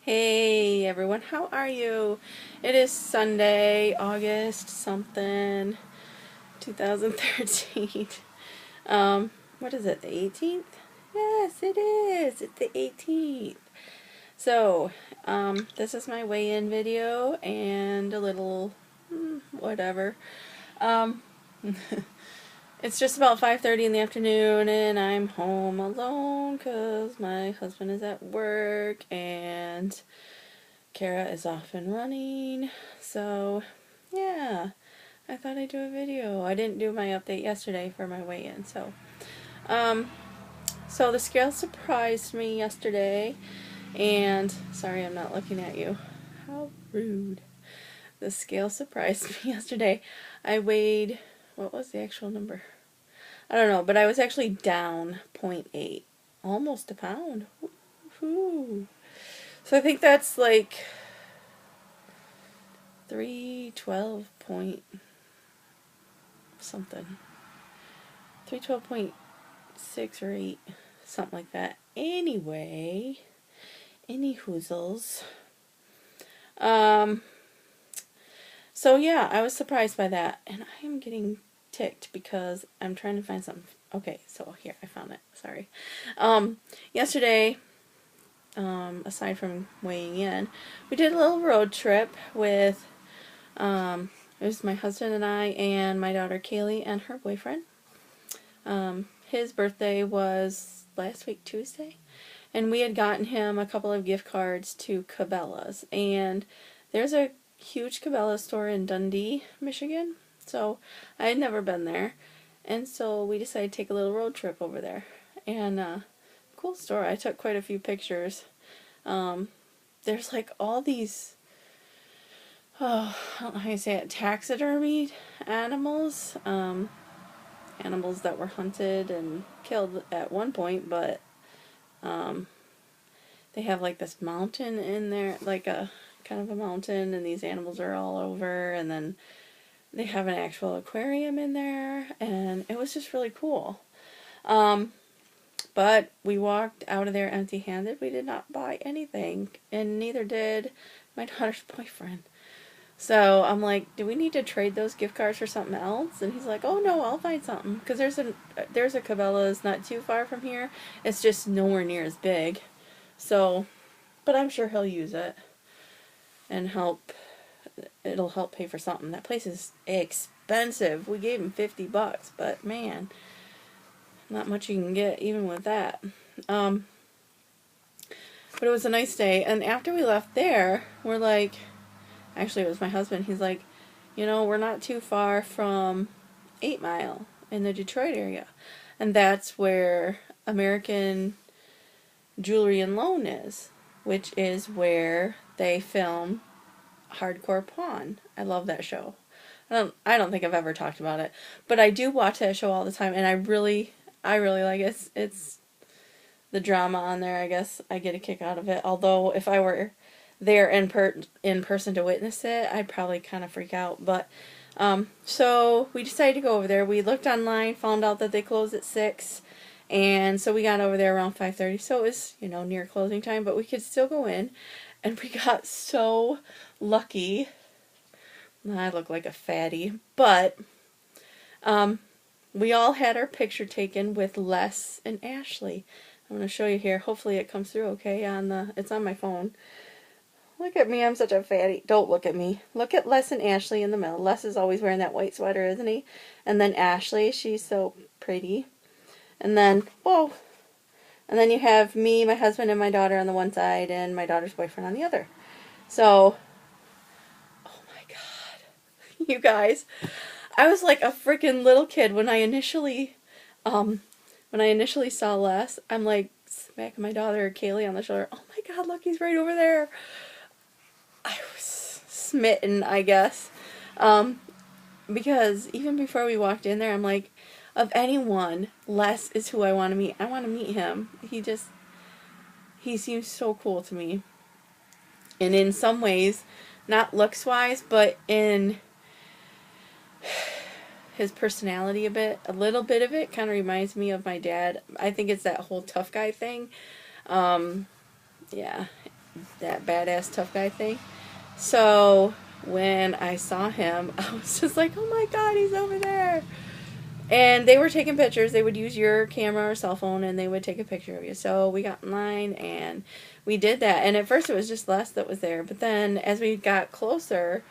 Hey everyone, how are you? It is Sunday, August something, 2013. What is it, the 18th? Yes, it is. It's the 18th. So, this is my weigh-in video and a little whatever. Um, it's just about 5:30 in the afternoon and I'm home alone because my husband is at work and Kara is off and running, so yeah, I thought I'd do a video. I didn't do my update yesterday for my weigh-in, um, so the scale surprised me yesterday, and sorry I'm not looking at you. How rude. The scale surprised me yesterday. I weighed, what was the actual number? I don't know, but I was actually down 0.8, almost a pound. Woohoo. So I think that's like 312 point something. 312.6 or 8. Something like that. Anyway. Any hoozles. So yeah, I was surprised by that. And I am getting ticked because I'm trying to find something. Okay, so here, I found it. Sorry. Yesterday, aside from weighing in, we did a little road trip with it was my husband and I and my daughter Kaylee and her boyfriend. His birthday was last week Tuesday, and we had gotten him a couple of gift cards to Cabela's, and there's a huge Cabela's store in Dundee, Michigan, so I had never been there, and so we decided to take a little road trip over there, and cool store. I took quite a few pictures. There's like all these I don't know how you say it, taxidermied animals, animals that were hunted and killed at one point, but they have like this mountain in there, like a kind of a mountain, and these animals are all over, and then they have an actual aquarium in there, and it was just really cool. But we walked out of there empty-handed. We did not buy anything, and neither did my daughter's boyfriend. So I'm like, do we need to trade those gift cards for something else? And he's like, oh no, I'll find something. Because there's a Cabela's not too far from here. It's just nowhere near as big. So, but I'm sure he'll use it and help. It'll help pay for something. That place is expensive. We gave him $50, but man, not much you can get even with that. But it was a nice day. And after we left there, we're like, actually it was my husband, he's like, you know, we're not too far from 8 Mile in the Detroit area. And that's where American Jewelry and Loan is, which is where they film Hardcore Pawn. I love that show. I don't think I've ever talked about it, but I do watch that show all the time, and I really like it. It's the drama on there, I guess. I get a kick out of it. Although if I were there in person to witness it, I'd probably kind of freak out. But so we decided to go over there. We looked online, found out that they close at 6, and so we got over there around 5:30. So it was, you know, near closing time, but we could still go in, and we got so lucky. I look like a fatty, but we all had our picture taken with Les and Ashley. I'm going to show you here. Hopefully it comes through okay it's on my phone. Look at me, I'm such a fatty. Don't look at me. Look at Les and Ashley in the middle. Les is always wearing that white sweater, isn't he? And then Ashley, she's so pretty. And then, whoa. And then you have me, my husband, and my daughter on the one side, and my daughter's boyfriend on the other. So, oh my God. You guys, I was like a freaking little kid when I initially saw Les. I'm like smacking my daughter Kaylee on the shoulder. Oh my God, look, he's right over there. I was smitten, I guess. Because even before we walked in there, I'm like, of anyone, Les is who I want to meet. I want to meet him. He seems so cool to me. And in some ways, not looks-wise, but in his personality a little bit of it kind of reminds me of my dad. I think it's that whole tough guy thing. Yeah. that badass tough guy thing. So when I saw him, I was just like, oh my god, he's over there. And they were taking pictures. They would use your camera or cell phone and they would take a picture of you. So we got in line and we did that. And at first it was just Les that was there. But then as we got closer,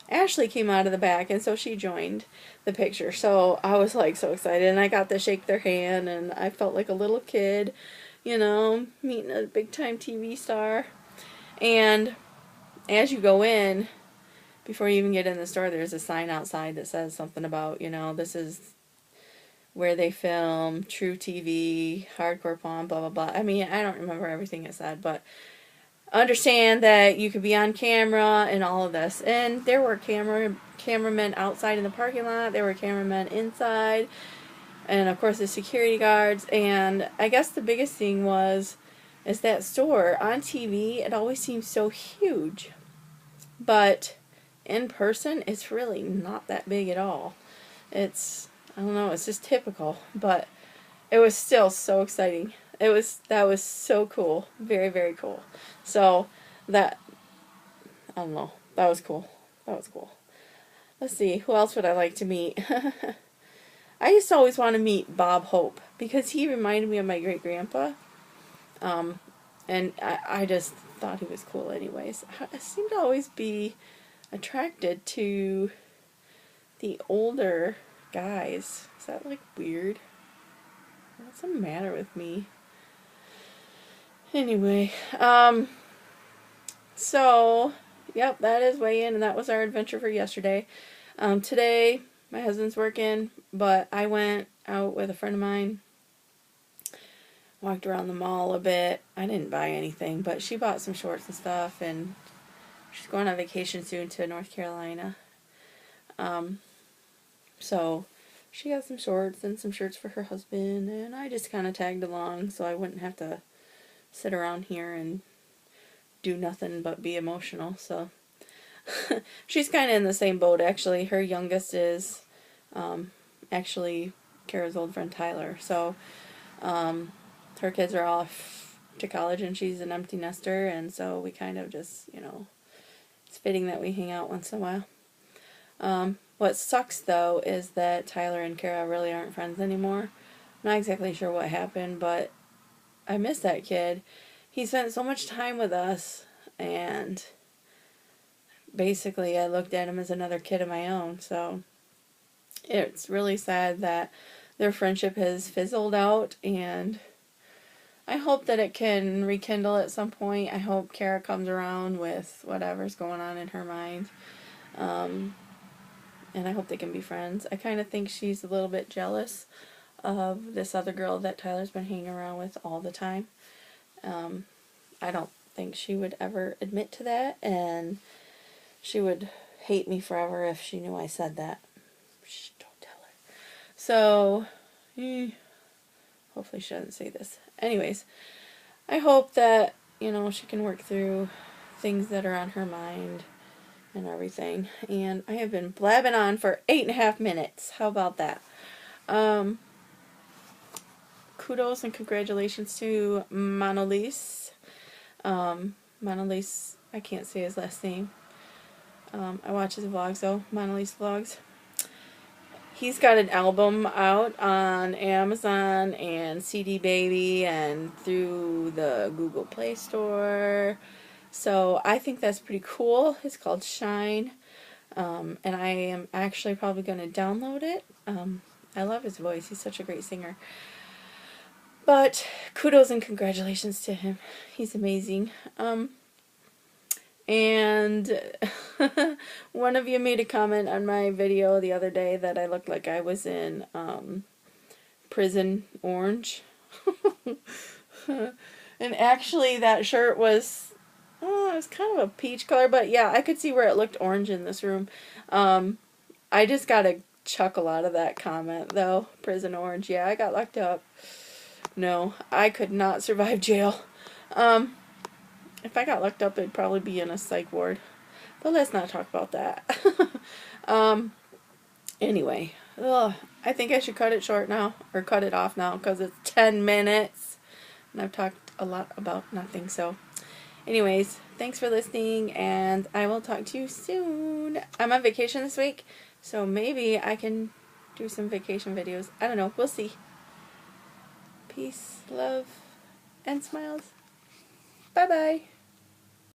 Ashley came out of the back and so she joined the picture. So I was like so excited and I got to shake their hand and I felt like a little kid, you know, meeting a big time TV star. And as you go in, before you even get in the store, there's a sign outside that says something about, you know, this is where they film, True TV, Hardcore Pawn, blah, blah, blah. I mean, I don't remember everything it said, but understand that you could be on camera and all of this. And there were cameramen outside in the parking lot. There were cameramen inside. And, of course, the security guards. And I guess the biggest thing is that store on TV, it always seems so huge. But in person, it's really not that big at all. It's, I don't know, it's just typical, but it was still so exciting. That was so cool. Very, very cool. So, I don't know, that was cool. That was cool. Let's see, who else would I like to meet? I used to always want to meet Bob Hope, because he reminded me of my great-grandpa. And I just thought he was cool anyways. I seem to always be attracted to the older guys. Is that like weird? What's the matter with me? Anyway, so yep, that is way in, and that was our adventure for yesterday. Today my husband's working, but I went out with a friend of mine, walked around the mall a bit. I didn't buy anything, but she bought some shorts and stuff, and she's going on vacation soon to North Carolina. So she got some shorts and some shirts for her husband, and I just kind of tagged along so I wouldn't have to sit around here and do nothing but be emotional. So she's kind of in the same boat, actually. Her youngest is actually Kara's old friend Tyler. So her kids are off to college and she's an empty nester, and so we kind of just, you know, it's fitting that we hang out once in a while. What sucks, though, is that Tyler and Kara really aren't friends anymore. I'm not exactly sure what happened, but I miss that kid. He spent so much time with us, and basically I looked at him as another kid of my own, so it's really sad that their friendship has fizzled out, and I hope that it can rekindle at some point. I hope Kara comes around with whatever's going on in her mind. And I hope they can be friends. I kind of think she's a little bit jealous of this other girl that Tyler's been hanging around with all the time. I don't think she would ever admit to that, and she would hate me forever if she knew I said that. Shh, don't tell her. So, hopefully she doesn't say this. Anyways, I hope that, you know, she can work through things that are on her mind and everything. And I have been blabbing on for 8.5 minutes. How about that? Kudos and congratulations to Manolise. Manolise, I can't say his last name. I watch his vlogs though, Manolise Vlogs. He's got an album out on Amazon and CD Baby and through the Google Play Store. So I think that's pretty cool. It's called Shine. And I am actually probably going to download it. I love his voice. He's such a great singer. But kudos and congratulations to him. He's amazing. And one of you made a comment on my video the other day that I looked like I was in Prison Orange. And actually that shirt was, it was kind of a peach color, but yeah, I could see where it looked orange in this room. I just got a chuckle out of that comment though. Prison Orange. Yeah, I got locked up. No, I could not survive jail. If I got locked up, it'd probably be in a psych ward. But let's not talk about that. Anyway, I think I should cut it short now, or cut it off now, because it's 10 minutes. And I've talked a lot about nothing, so Anyways, thanks for listening, and I will talk to you soon. I'm on vacation this week, so maybe I can do some vacation videos. I don't know. We'll see. Peace, love, and smiles. Bye-bye.